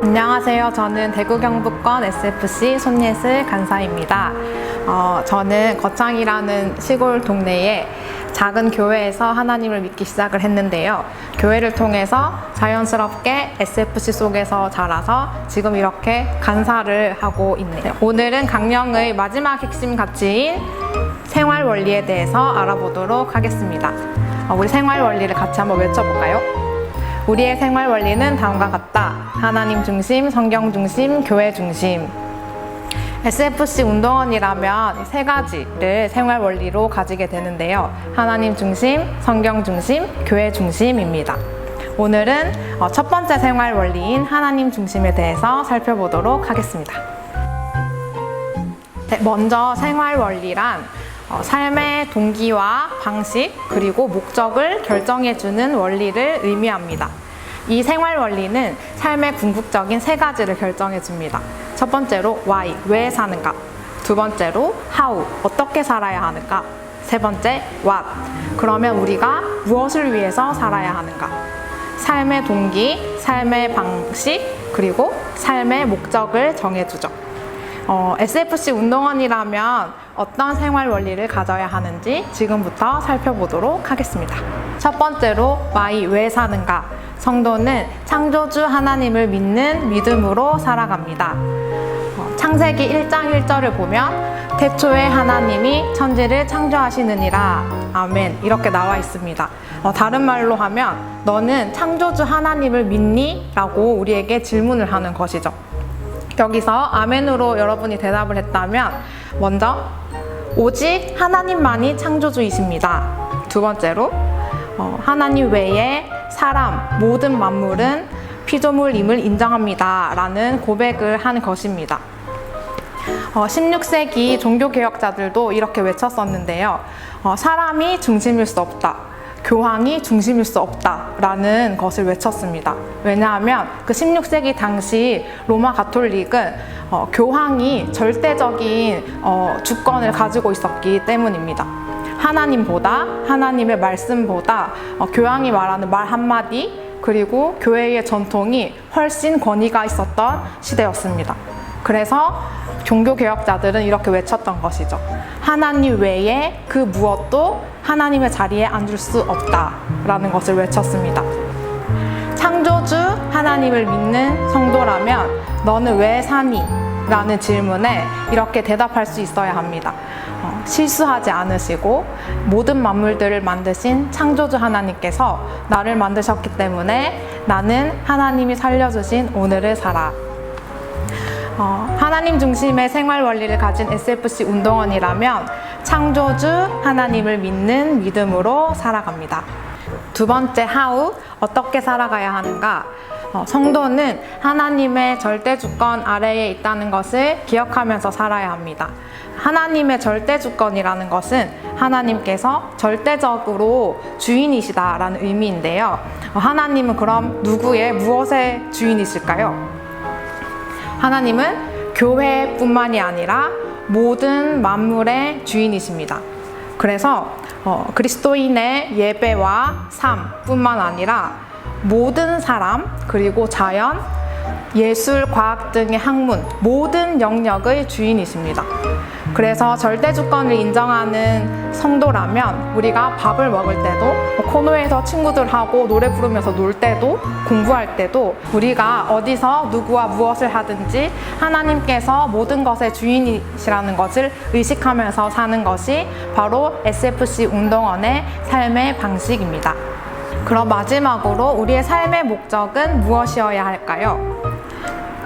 안녕하세요. 저는 대구 경북권 SFC 손예슬 간사입니다. 저는 거창이라는 시골 동네에 작은 교회에서 하나님을 믿기 시작을 했는데요. 교회를 통해서 자연스럽게 SFC 속에서 자라서 지금 이렇게 간사를 하고 있네요. 오늘은 강령의 마지막 핵심 가치인 생활 원리에 대해서 알아보도록 하겠습니다. 우리 생활 원리를 같이 한번 외쳐볼까요? 우리의 생활 원리는 다음과 같다. 하나님 중심, 성경 중심, 교회 중심. SFC 운동원이라면 세 가지를 생활 원리로 가지게 되는데요. 하나님 중심, 성경 중심, 교회 중심입니다. 오늘은 첫 번째 생활 원리인 하나님 중심에 대해서 살펴보도록 하겠습니다. 먼저 생활 원리란 삶의 동기와 방식 그리고 목적을 결정해주는 원리를 의미합니다. 이 생활 원리는 삶의 궁극적인 세 가지를 결정해줍니다. 첫 번째로 why, 왜 사는가. 두 번째로 how, 어떻게 살아야 하는가. 세 번째 what, 그러면 우리가 무엇을 위해서 살아야 하는가. 삶의 동기, 삶의 방식, 그리고 삶의 목적을 정해주죠. SFC 운동원이라면 어떤 생활 원리를 가져야 하는지 지금부터 살펴보도록 하겠습니다. 첫 번째로 why, 왜 사는가. 성도는 창조주 하나님을 믿는 믿음으로 살아갑니다. 창세기 1장 1절을 보면 태초에 하나님이 천지를 창조하시느니라. 아멘. 이렇게 나와 있습니다. 다른 말로 하면 너는 창조주 하나님을 믿니? 라고 우리에게 질문을 하는 것이죠. 여기서 아멘으로 여러분이 대답을 했다면 먼저 오직 하나님만이 창조주이십니다. 두 번째로 하나님 외에 사람, 모든 만물은 피조물임을 인정합니다. 라는 고백을 한 것입니다. 16세기 종교개혁자들도 이렇게 외쳤었는데요. 사람이 중심일 수 없다. 교황이 중심일 수 없다라는 것을 외쳤습니다. 왜냐하면 그 16세기 당시 로마 가톨릭은 교황이 절대적인 주권을 가지고 있었기 때문입니다. 하나님보다, 하나님의 말씀보다 교황이 말하는 말 한마디 그리고 교회의 전통이 훨씬 권위가 있었던 시대였습니다. 그래서 종교개혁자들은 이렇게 외쳤던 것이죠. 하나님 외에 그 무엇도 하나님의 자리에 앉을 수 없다라는 것을 외쳤습니다. 창조주 하나님을 믿는 성도라면 너는 왜 사니? 라는 질문에 이렇게 대답할 수 있어야 합니다. 실수하지 않으시고 모든 만물들을 만드신 창조주 하나님께서 나를 만드셨기 때문에 나는 하나님이 살려주신 오늘을 살아. 하나님 중심의 생활 원리를 가진 SFC 운동원이라면 창조주 하나님을 믿는 믿음으로 살아갑니다. 두 번째 how, 어떻게 살아가야 하는가. 성도는 하나님의 절대 주권 아래에 있다는 것을 기억하면서 살아야 합니다. 하나님의 절대 주권이라는 것은 하나님께서 절대적으로 주인이시다라는 의미인데요. 하나님은 그럼 누구의 무엇의 주인이실까요? 하나님은 교회뿐만이 아니라 모든 만물의 주인이십니다. 그래서 그리스도인의 예배와 삶뿐만 아니라 모든 사람 그리고 자연, 예술, 과학 등의 학문 모든 영역의 주인이십니다. 그래서 절대주권을 인정하는 성도라면 우리가 밥을 먹을 때도 코노에서 친구들하고 노래 부르면서 놀 때도 공부할 때도 우리가 어디서 누구와 무엇을 하든지 하나님께서 모든 것의 주인이시라는 것을 의식하면서 사는 것이 바로 SFC 운동원의 삶의 방식입니다. 그럼 마지막으로 우리의 삶의 목적은 무엇이어야 할까요?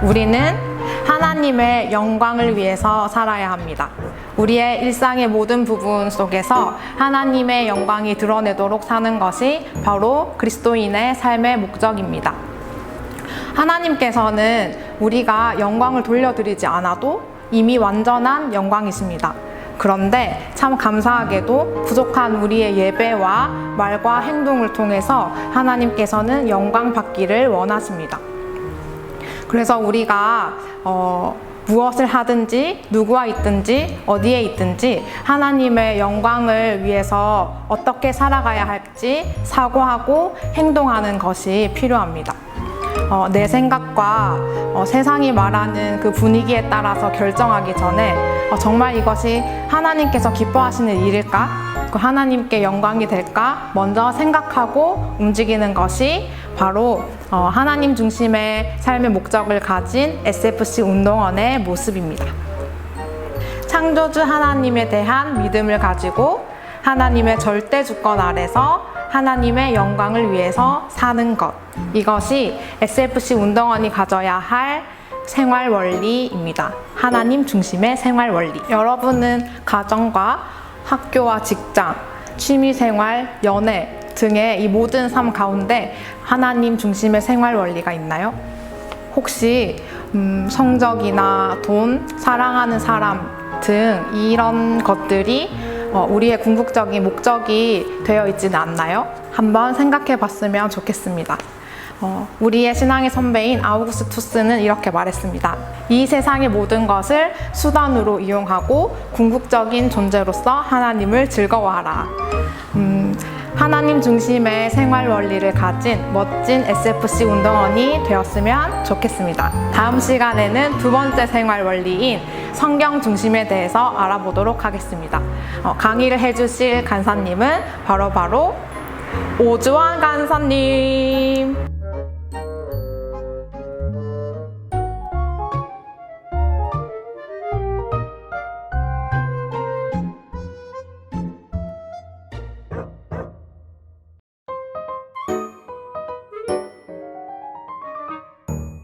우리는 하나님의 영광을 위해서 살아야 합니다. 우리의 일상의 모든 부분 속에서 하나님의 영광이 드러내도록 사는 것이 바로 그리스도인의 삶의 목적입니다. 하나님께서는 우리가 영광을 돌려드리지 않아도 이미 완전한 영광이십니다. 그런데 참 감사하게도 부족한 우리의 예배와 말과 행동을 통해서 하나님께서는 영광 받기를 원하십니다. 그래서 우리가 무엇을 하든지 누구와 있든지 어디에 있든지 하나님의 영광을 위해서 어떻게 살아가야 할지 사고하고 행동하는 것이 필요합니다. 내 생각과 세상이 말하는 그 분위기에 따라서 결정하기 전에 정말 이것이 하나님께서 기뻐하시는 일일까? 그 하나님께 영광이 될까? 먼저 생각하고 움직이는 것이 바로 하나님 중심의 삶의 목적을 가진 SFC 운동원의 모습입니다. 창조주 하나님에 대한 믿음을 가지고 하나님의 절대 주권 아래서 하나님의 영광을 위해서 사는 것. 이것이 SFC 운동원이 가져야 할 생활 원리입니다. 하나님 중심의 생활 원리. 여러분은 가정과 학교와 직장, 취미생활, 연애 등의 이 모든 삶 가운데 하나님 중심의 생활 원리가 있나요? 혹시 성적이나 돈, 사랑하는 사람 등 이런 것들이 우리의 궁극적인 목적이 되어 있지는 않나요? 한번 생각해 봤으면 좋겠습니다. 우리의 신앙의 선배인 아우구스투스는 이렇게 말했습니다. 이 세상의 모든 것을 수단으로 이용하고 궁극적인 존재로서 하나님을 즐거워하라. 하나님 중심의 생활 원리를 가진 멋진 SFC 운동원이 되었으면 좋겠습니다. 다음 시간에는 두 번째 생활 원리인 성경 중심에 대해서 알아보도록 하겠습니다. 강의를 해주실 간사님은 바로 오주원 간사님.